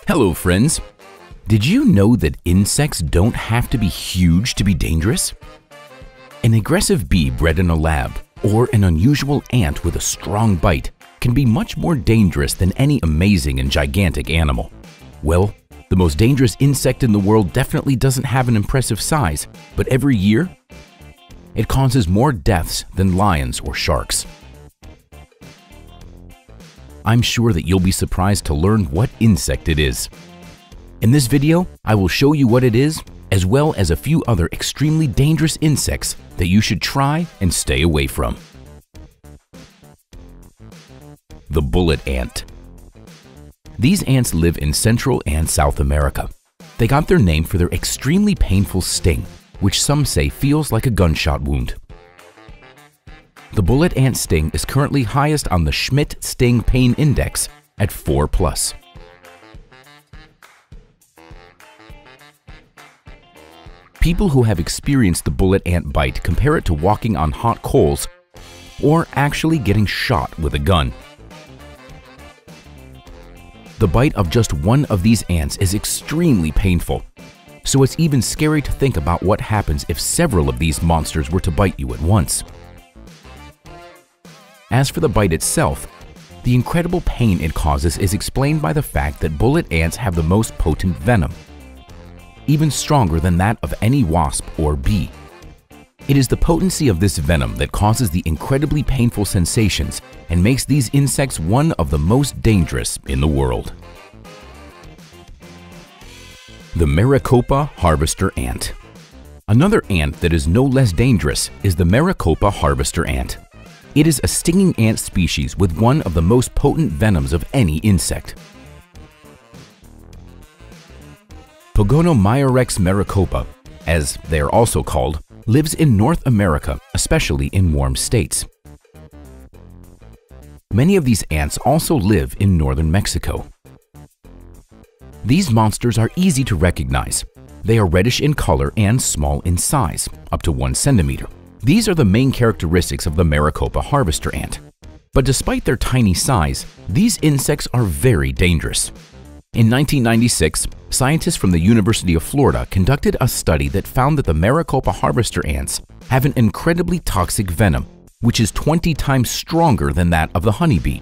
Hello friends! Did you know that insects don't have to be huge to be dangerous? An aggressive bee bred in a lab or an unusual ant with a strong bite can be much more dangerous than any amazing and gigantic animal. Well, the most dangerous insect in the world definitely doesn't have an impressive size, but every year, it causes more deaths than lions or sharks. I'm sure that you'll be surprised to learn what insect it is. In this video, I will show you what it is, as well as a few other extremely dangerous insects that you should try and stay away from. The bullet ant. These ants live in Central and South America. They got their name for their extremely painful sting, which some say feels like a gunshot wound. The bullet ant sting is currently highest on the Schmidt Sting Pain Index at 4+. People who have experienced the bullet ant bite compare it to walking on hot coals or actually getting shot with a gun. The bite of just one of these ants is extremely painful, so it's even scary to think about what happens if several of these monsters were to bite you at once. As for the bite itself, the incredible pain it causes is explained by the fact that bullet ants have the most potent venom, even stronger than that of any wasp or bee. It is the potency of this venom that causes the incredibly painful sensations and makes these insects one of the most dangerous in the world. The Maricopa harvester ant. Another ant that is no less dangerous is the Maricopa harvester ant. It is a stinging ant species with one of the most potent venoms of any insect. Pogonomyrex maricopa, as they are also called, lives in North America, especially in warm states. Many of these ants also live in northern Mexico. These monsters are easy to recognize. They are reddish in color and small in size, up to 1 centimeter. These are the main characteristics of the Maricopa harvester ant. But despite their tiny size, these insects are very dangerous. In 1996, scientists from the University of Florida conducted a study that found that the Maricopa harvester ants have an incredibly toxic venom, which is 20 times stronger than that of the honeybee.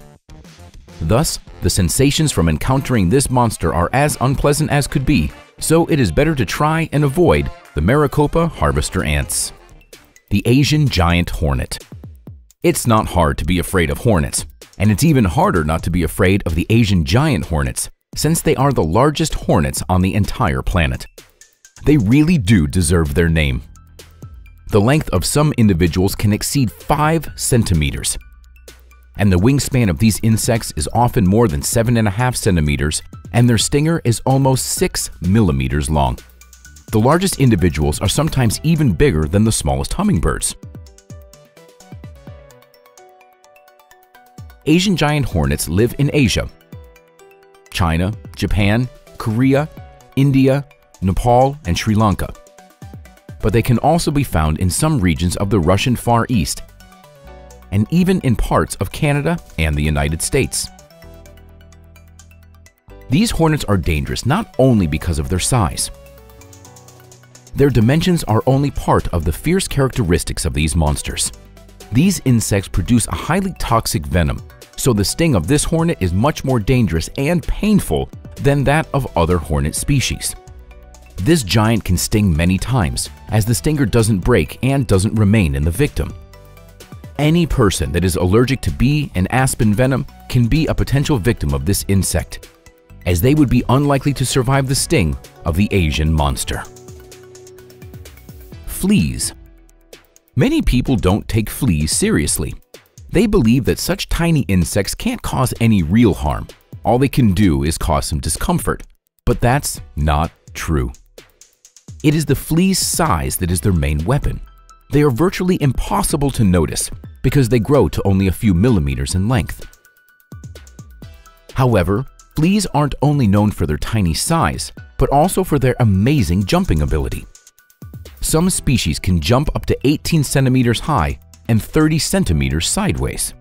Thus, the sensations from encountering this monster are as unpleasant as could be, so it is better to try and avoid the Maricopa harvester ants. The Asian giant hornet. It's not hard to be afraid of hornets, and it's even harder not to be afraid of the Asian giant hornets, since they are the largest hornets on the entire planet. They really do deserve their name. The length of some individuals can exceed 5 centimeters, and the wingspan of these insects is often more than 7.5 centimeters, and their stinger is almost 6 millimeters long. The largest individuals are sometimes even bigger than the smallest hummingbirds. Asian giant hornets live in Asia, China, Japan, Korea, India, Nepal, and Sri Lanka. But they can also be found in some regions of the Russian Far East, and even in parts of Canada and the United States. These hornets are dangerous not only because of their size. Their dimensions are only part of the fierce characteristics of these monsters. These insects produce a highly toxic venom, so the sting of this hornet is much more dangerous and painful than that of other hornet species. This giant can sting many times, as the stinger doesn't break and doesn't remain in the victim. Any person that is allergic to bee and aspen venom can be a potential victim of this insect, as they would be unlikely to survive the sting of the Asian monster. Fleas. Many people don't take fleas seriously. They believe that such tiny insects can't cause any real harm. All they can do is cause some discomfort. But that's not true. It is the flea's size that is their main weapon. They are virtually impossible to notice because they grow to only a few millimeters in length. However, fleas aren't only known for their tiny size, but also for their amazing jumping ability. Some species can jump up to 18 centimeters high and 30 centimeters sideways.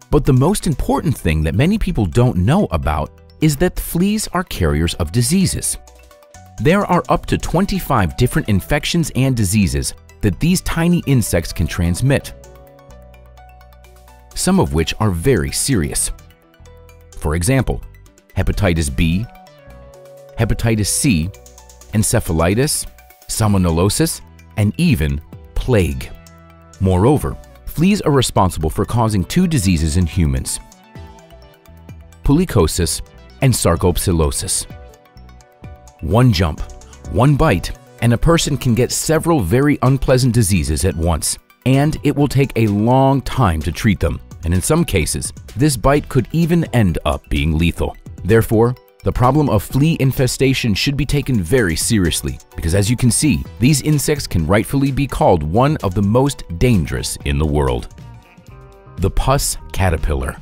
But the most important thing that many people don't know about is that fleas are carriers of diseases. There are up to 25 different infections and diseases that these tiny insects can transmit, some of which are very serious. For example, hepatitis B, hepatitis C, encephalitis, salmonellosis, and even plague. Moreover, fleas are responsible for causing 2 diseases in humans: pullicosis and sarcopsilosis. One jump, one bite, and a person can get several very unpleasant diseases at once, and it will take a long time to treat them, and in some cases, this bite could even end up being lethal. Therefore, the problem of flea infestation should be taken very seriously, because as you can see, these insects can rightfully be called one of the most dangerous in the world. The pus caterpillar.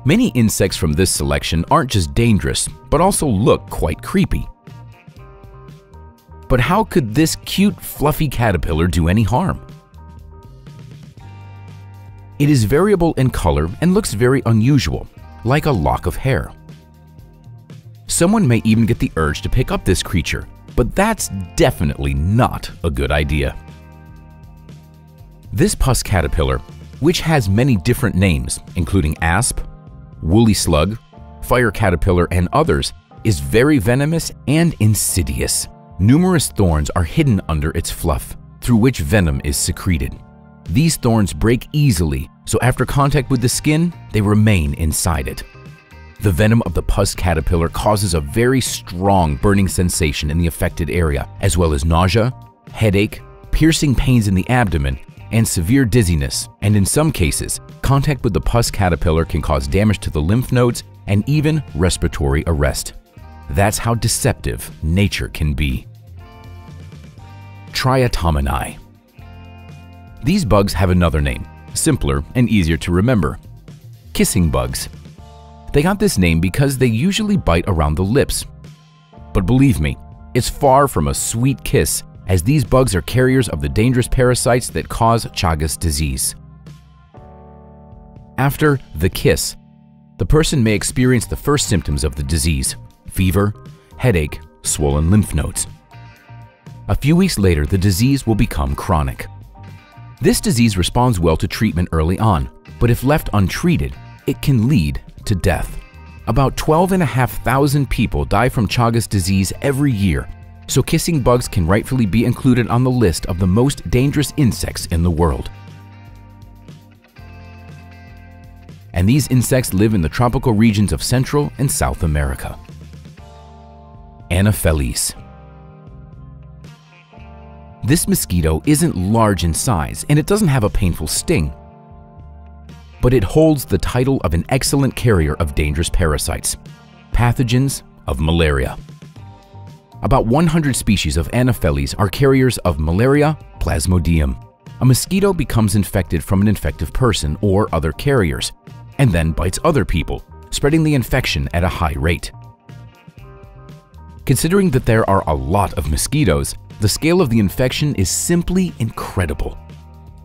Many insects from this selection aren't just dangerous, but also look quite creepy. But how could this cute, fluffy caterpillar do any harm? It is variable in color and looks very unusual, like a lock of hair. Someone may even get the urge to pick up this creature, but that's definitely not a good idea. This pus caterpillar, which has many different names, including asp, woolly slug, fire caterpillar, and others, is very venomous and insidious. Numerous thorns are hidden under its fluff, through which venom is secreted. These thorns break easily, so after contact with the skin, they remain inside it. The venom of the pus caterpillar causes a very strong burning sensation in the affected area, as well as nausea, headache, piercing pains in the abdomen, and severe dizziness, and in some cases, contact with the pus caterpillar can cause damage to the lymph nodes and even respiratory arrest. That's how deceptive nature can be. Triatomini. These bugs have another name, simpler and easier to remember: kissing bugs. They got this name because they usually bite around the lips. But believe me, it's far from a sweet kiss, as these bugs are carriers of the dangerous parasites that cause Chagas disease. After the kiss, the person may experience the first symptoms of the disease: fever, headache, swollen lymph nodes. A few weeks later, the disease will become chronic. This disease responds well to treatment early on, but if left untreated, it can lead to death. About 12,500 people die from Chagas disease every year, so kissing bugs can rightfully be included on the list of the most dangerous insects in the world. And these insects live in the tropical regions of Central and South America. Anopheles. This mosquito isn't large in size and it doesn't have a painful sting, but it holds the title of an excellent carrier of dangerous parasites, pathogens of malaria. About 100 species of Anopheles are carriers of malaria plasmodium. A mosquito becomes infected from an infective person or other carriers, and then bites other people, spreading the infection at a high rate. Considering that there are a lot of mosquitoes, the scale of the infection is simply incredible.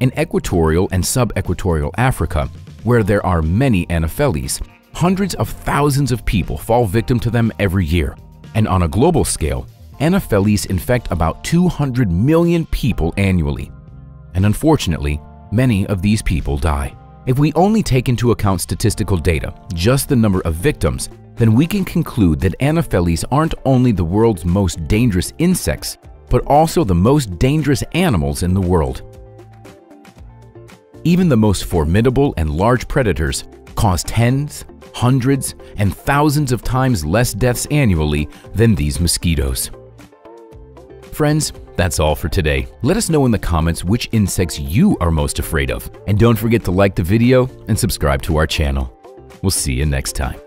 In equatorial and sub-equatorial Africa, where there are many Anopheles, hundreds of thousands of people fall victim to them every year. And on a global scale, Anopheles infect about 200 million people annually. And unfortunately, many of these people die. If we only take into account statistical data, just the number of victims, then we can conclude that Anopheles aren't only the world's most dangerous insects, but also the most dangerous animals in the world. Even the most formidable and large predators cause tens, hundreds, and thousands of times less deaths annually than these mosquitoes. Friends, that's all for today. Let us know in the comments which insects you are most afraid of. And don't forget to like the video and subscribe to our channel. We'll see you next time.